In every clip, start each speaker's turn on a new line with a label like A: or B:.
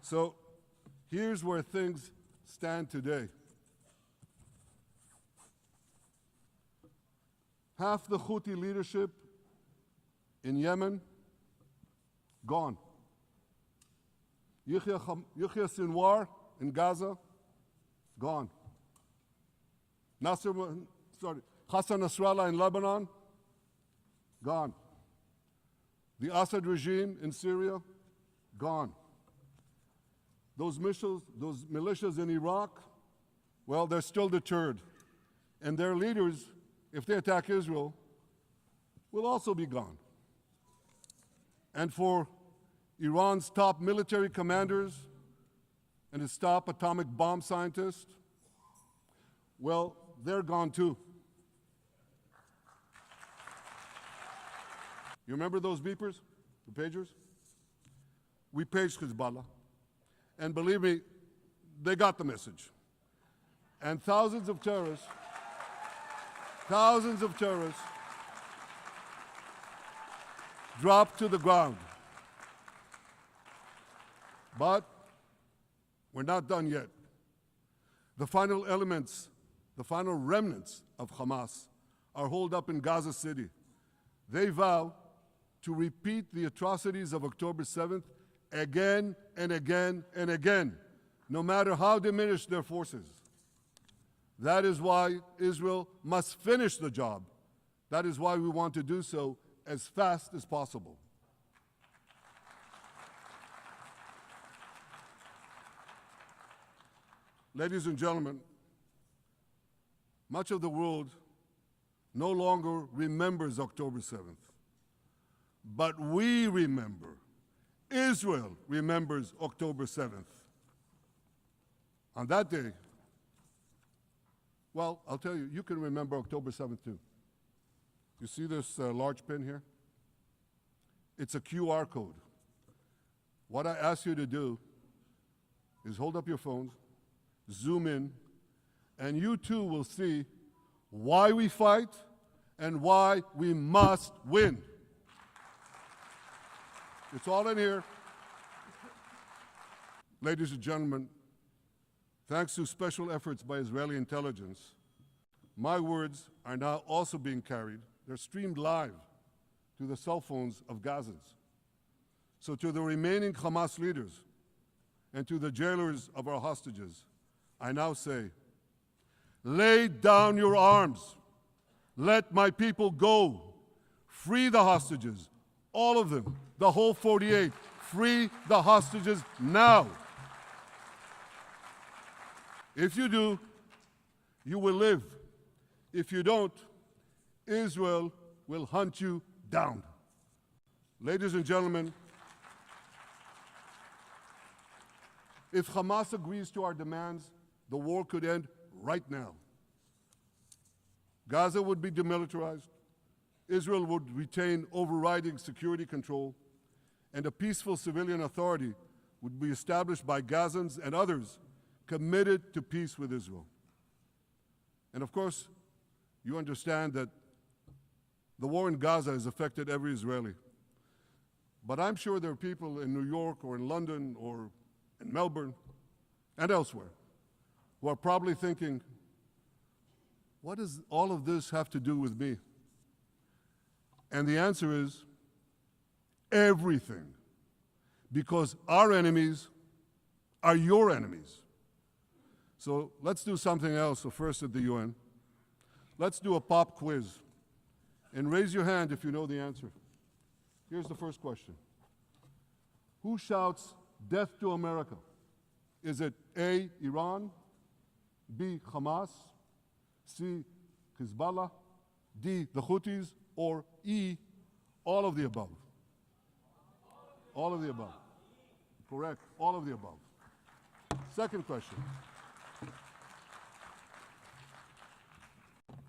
A: So here's where things stand today. Half the Houthi leadership in Yemen, gone. Yahya Sinwar in Gaza, gone. Hassan Nasrallah in Lebanon, gone. The Assad regime in Syria, gone. Those militias in Iraq, well, they're still deterred. And their leaders, if they attack Israel, will also be gone. And for Iran's top military commanders and its top atomic bomb scientists, well, they're gone too. You remember those beepers, the pagers? We paged Hezbollah. And believe me, they got the message. And thousands of terrorists dropped to the ground. But we're not done yet. The final elements, the final remnants of Hamas are holed up in Gaza City. They vow to repeat the atrocities of October 7th again and again and again, no matter how diminished their forces. That is why Israel must finish the job. That is why we want to do so as fast as possible. Ladies and gentlemen, much of the world no longer remembers October 7th, but we remember. Israel remembers October 7th. On that day, well, I'll tell you, you can remember October 7th too. You see this large pin here? It's a QR code. What I ask you to do is hold up your phones, zoom in, and you too will see why we fight and why we must win. It's all in here. Ladies and gentlemen, thanks to special efforts by Israeli intelligence, my words are now also being carried. They're streamed live to the cell phones of Gazans. So to the remaining Hamas leaders and to the jailers of our hostages, I now say, lay down your arms. Let my people go. Free the hostages, all of them, the whole 48. Free the hostages now. If you do, you will live. If you don't, Israel will hunt you down. Ladies and gentlemen, if Hamas agrees to our demands, the war could end right now. Gaza would be demilitarized, Israel would retain overriding security control, and a peaceful civilian authority would be established by Gazans and others committed to peace with Israel. And of course, you understand that the war in Gaza has affected every Israeli. But I'm sure there are people in New York or in London or in Melbourne and elsewhere who are probably thinking, what does all of this have to do with me? And the answer is everything. Because our enemies are your enemies. So let's do something else. So first at the UN, let's do a pop quiz. And raise your hand if you know the answer. Here's the first question. Who shouts death to America? Is it A, Iran, B, Hamas, C, Hezbollah, D, the Houthis, or E, all of the above? All of the above. Correct, all of the above. Second question.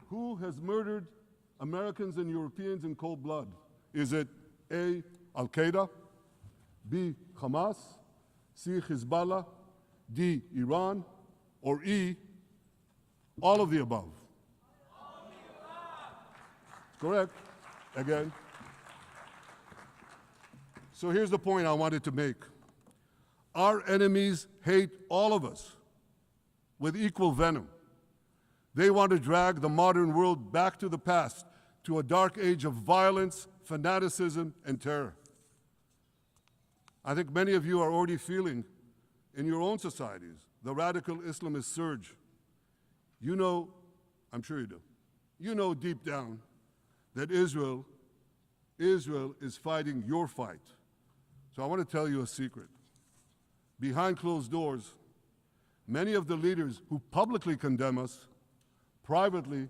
A: Who has murdered Americans and Europeans in cold blood? Is it A, Al-Qaeda, B, Hamas, C, Hezbollah, D, Iran, or E, all of the above? All of the above. Correct. Again. So here's the point I wanted to make. Our enemies hate all of us with equal venom. They want to drag the modern world back to the past, to a dark age of violence, fanaticism, and terror. I think many of you are already feeling in your own societies the radical Islamist surge. You know, I'm sure you do, you know deep down that Israel is fighting your fight. So I want to tell you a secret. Behind closed doors, many of the leaders who publicly condemn us privately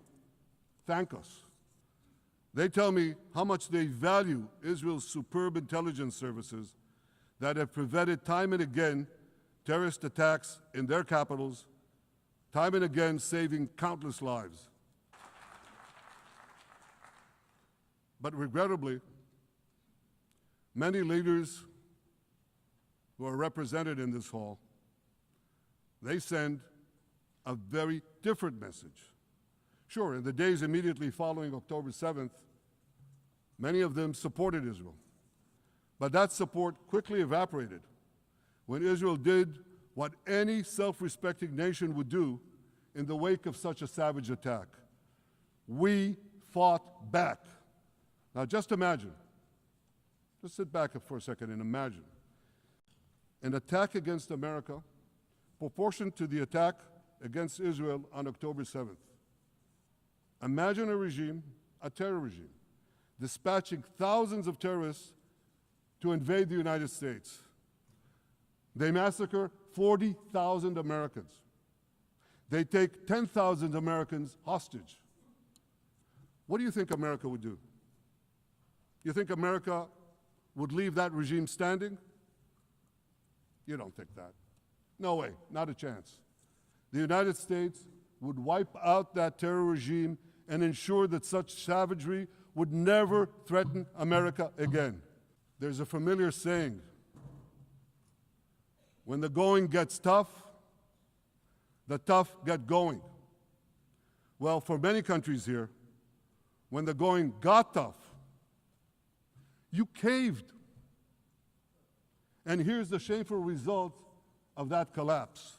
A: thank us. They tell me how much they value Israel's superb intelligence services that have prevented time and again terrorist attacks in their capitals, time and again saving countless lives. But regrettably, many leaders who are represented in this hall, they send a very different message. Sure, in the days immediately following October 7th, many of them supported Israel. But that support quickly evaporated when Israel did what any self-respecting nation would do in the wake of such a savage attack. We fought back. Now just imagine, just sit back for a second and imagine an attack against America proportioned to the attack against Israel on October 7th. Imagine a regime, a terror regime, dispatching thousands of terrorists to invade the United States. They massacre 40,000 Americans. They take 10,000 Americans hostage. What do you think America would do? You think America would leave that regime standing? You don't think that. No way, not a chance. The United States would wipe out that terror regime and ensure that such savagery would never threaten America again. There's a familiar saying, when the going gets tough, the tough get going. Well, for many countries here, when the going got tough, you caved. And here's the shameful result of that collapse.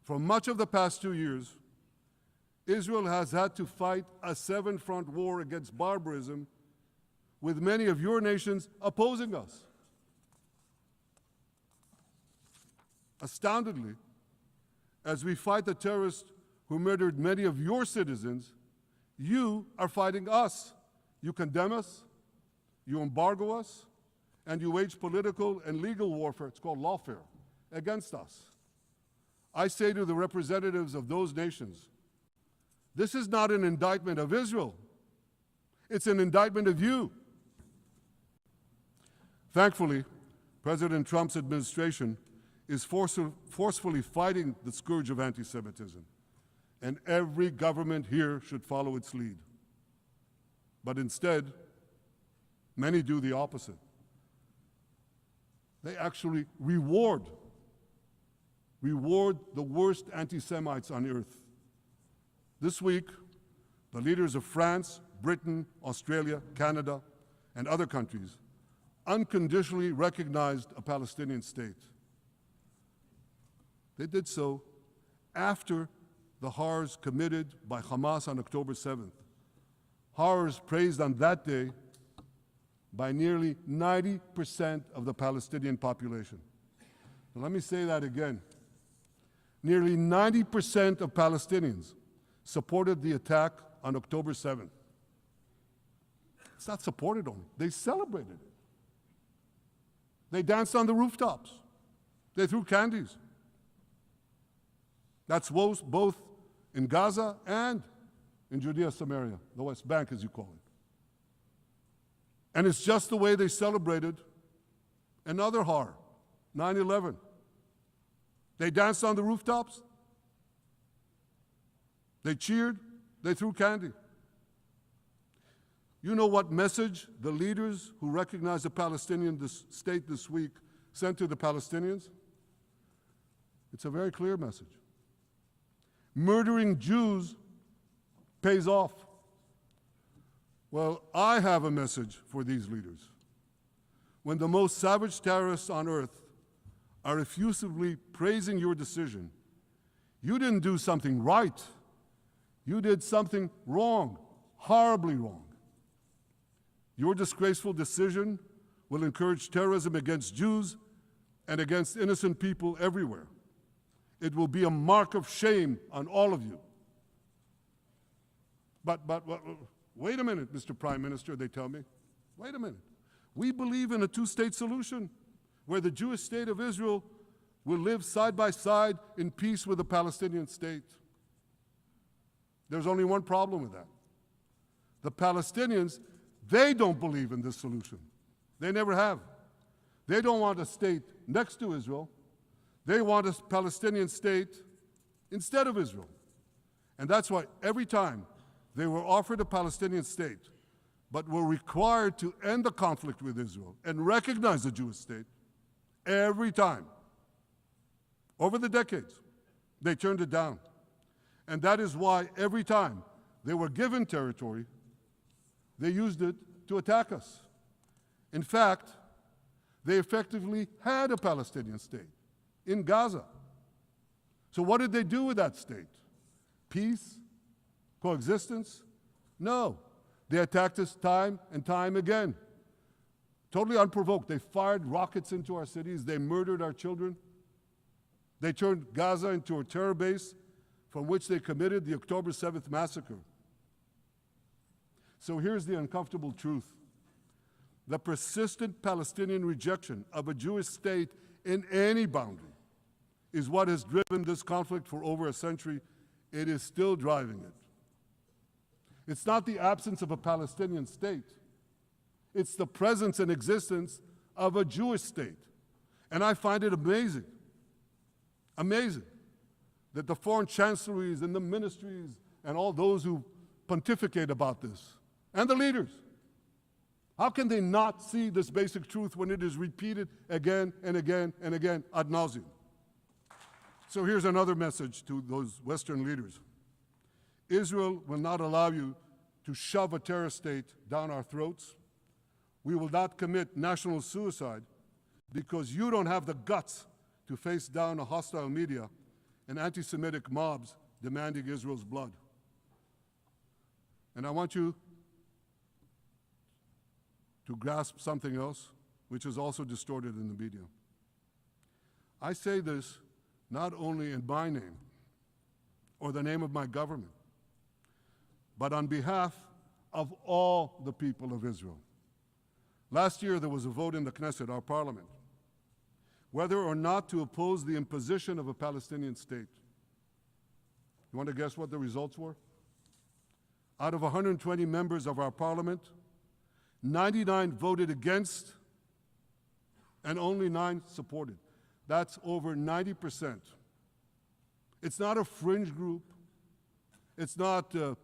A: For much of the past 2 years, Israel has had to fight a 7-front war against barbarism with many of your nations opposing us. Astoundingly, as we fight the terrorists who murdered many of your citizens, you are fighting us. You condemn us, you embargo us, and you wage political and legal warfare, it's called lawfare, against us. I say to the representatives of those nations, this is not an indictment of Israel. It's an indictment of you. Thankfully, President Trump's administration is forcefully fighting the scourge of anti-Semitism, and every government here should follow its lead. But instead, many do the opposite. They actually reward the worst anti-Semites on earth. This week, the leaders of France, Britain, Australia, Canada, and other countries unconditionally recognized a Palestinian state. They did so after the horrors committed by Hamas on October 7th. Horrors praised on that day by nearly 90% of the Palestinian population. Now, let me say that again. Nearly 90% of Palestinians supported the attack on October 7th. It's not supported only, they celebrated it. They danced on the rooftops. They threw candies. That's both in Gaza and in Judea, Samaria, the West Bank, as you call it. And it's just the way they celebrated another horror, 9/11. They danced on the rooftops. They cheered. They threw candy. You know what message the leaders who recognize the Palestinian state this week sent to the Palestinians? It's a very clear message. Murdering Jews pays off. Well, I have a message for these leaders. When the most savage terrorists on earth are effusively praising your decision, you didn't do something right. You did something wrong, horribly wrong. Your disgraceful decision will encourage terrorism against Jews and against innocent people everywhere. It will be a mark of shame on all of you. But wait a minute, Mr. Prime Minister, they tell me. Wait a minute. We believe in a two-state solution where the Jewish state of Israel will live side by side in peace with the Palestinian state. There's only one problem with that. The Palestinians, they don't believe in this solution. They never have. They don't want a state next to Israel. They want a Palestinian state instead of Israel. And that's why every time they were offered a Palestinian state, but were required to end the conflict with Israel and recognize the Jewish state, every time, over the decades, they turned it down. And that is why every time they were given territory, they used it to attack us. In fact, they effectively had a Palestinian state in Gaza. So what did they do with that state? Peace? Coexistence? No. They attacked us time and time again. Totally unprovoked. They fired rockets into our cities. They murdered our children. They turned Gaza into a terror base from which they committed the October 7th massacre. So here's the uncomfortable truth. The persistent Palestinian rejection of a Jewish state in any boundary is what has driven this conflict for over a century. It is still driving it. It's not the absence of a Palestinian state. It's the presence and existence of a Jewish state. And I find it amazing, that the foreign chancelleries and the ministries and all those who pontificate about this, and the leaders, how can they not see this basic truth when it is repeated again and again and again ad nauseum? So here's another message to those Western leaders. Israel will not allow you to shove a terror state down our throats. We will not commit national suicide because you don't have the guts to face down a hostile media and anti-Semitic mobs demanding Israel's blood. And I want you to grasp something else, which is also distorted in the media. I say this not only in my name or the name of my government, but on behalf of all the people of Israel. Last year, there was a vote in the Knesset, our parliament, whether or not to oppose the imposition of a Palestinian state. You want to guess what the results were? Out of 120 members of our parliament, 99 voted against and only 9 supported. That's over 90%. It's not a fringe group. It's not the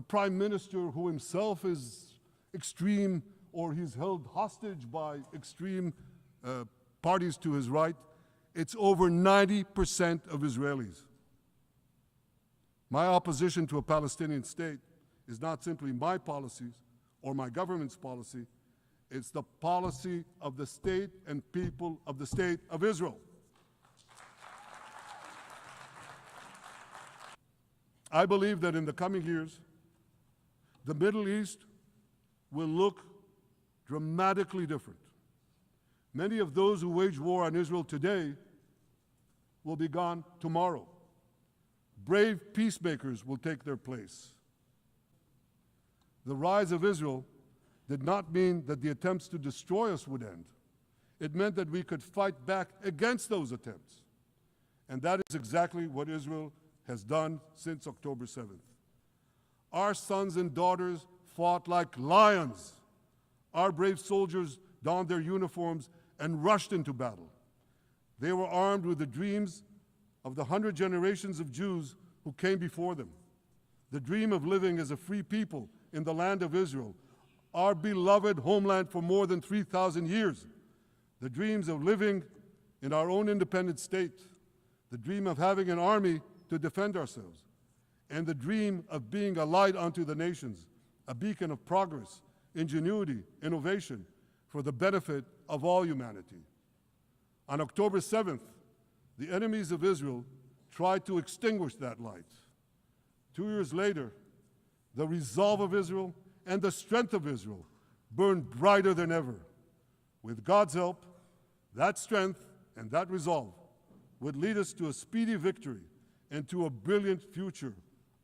A: prime minister who himself is extreme or he's held hostage by extreme parties to his right. It's over 90% of Israelis. My opposition to a Palestinian state is not simply my policies or my government's policy. It's the policy of the state and people of the state of Israel. I believe that in the coming years, the Middle East will look dramatically different. Many of those who wage war on Israel today will be gone tomorrow. Brave peacemakers will take their place. The rise of Israel did not mean that the attempts to destroy us would end. It meant that we could fight back against those attempts. And that is exactly what Israel has done since October 7th. Our sons and daughters fought like lions. Our brave soldiers donned their uniforms and rushed into battle. They were armed with the dreams of the 100 generations of Jews who came before them. The dream of living as a free people in the land of Israel, our beloved homeland for more than 3,000 years. The dreams of living in our own independent state. The dream of having an army to defend ourselves. And the dream of being a light unto the nations, a beacon of progress, ingenuity, innovation, for the benefit of all humanity. On October 7th, the enemies of Israel tried to extinguish that light. 2 years later, the resolve of Israel and the strength of Israel burned brighter than ever. With God's help, that strength and that resolve would lead us to a speedy victory and to a brilliant future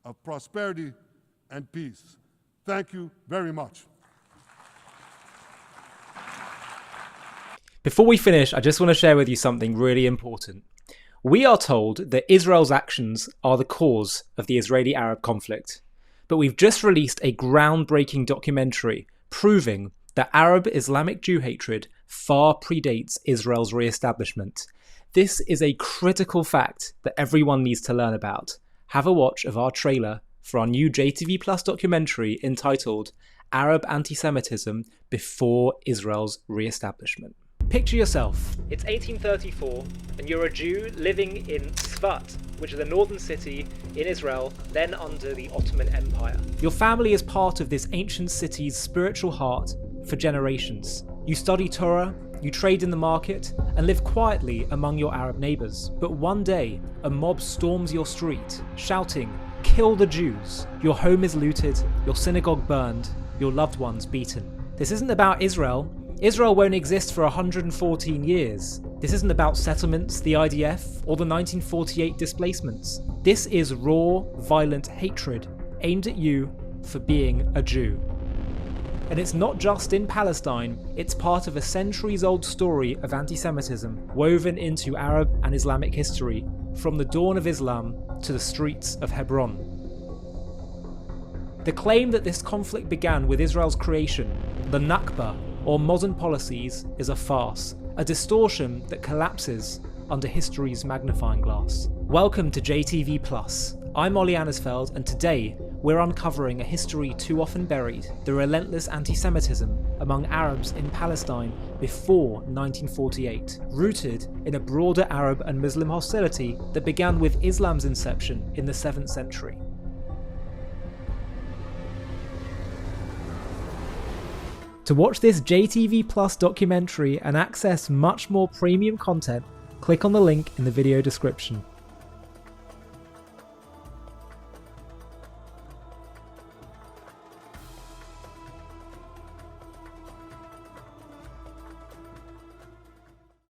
A: of prosperity and peace. Thank you very much.
B: Before we finish, I just want to share with you something really important. We are told that Israel's actions are the cause of the Israeli-Arab conflict, but we've just released a groundbreaking documentary proving that Arab Islamic Jew hatred far predates Israel's re-establishment. This is a critical fact that everyone needs to learn about. Have a watch of our trailer for our new JTV Plus documentary entitled Arab Anti-Semitism Before Israel's Re-Establishment. Picture yourself, it's 1834 and you're a Jew living in Tzfat, which is a northern city in Israel, then under the Ottoman Empire. Your family is part of this ancient city's spiritual heart for generations. You study Torah, you trade in the market, and live quietly among your Arab neighbours. But one day, a mob storms your street, shouting, "Kill the Jews!" Your home is looted, your synagogue burned, your loved ones beaten. This isn't about Israel. Israel won't exist for 114 years. This isn't about settlements, the IDF, or the 1948 displacements. This is raw, violent hatred aimed at you for being a Jew. And it's not just in Palestine, it's part of a centuries-old story of anti-Semitism woven into Arab and Islamic history, from the dawn of Islam to the streets of Hebron. The claim that this conflict began with Israel's creation, the Nakba, or modern policies, is a farce, a distortion that collapses under history's magnifying glass. Welcome to JTV Plus. I'm Ollie Annisfeld, and today we're uncovering a history too often buried, the relentless anti-Semitism among Arabs in Palestine before 1948, rooted in a broader Arab and Muslim hostility that began with Islam's inception in the 7th century. To watch this JTV Plus documentary and access much more premium content, click on the link in the video description.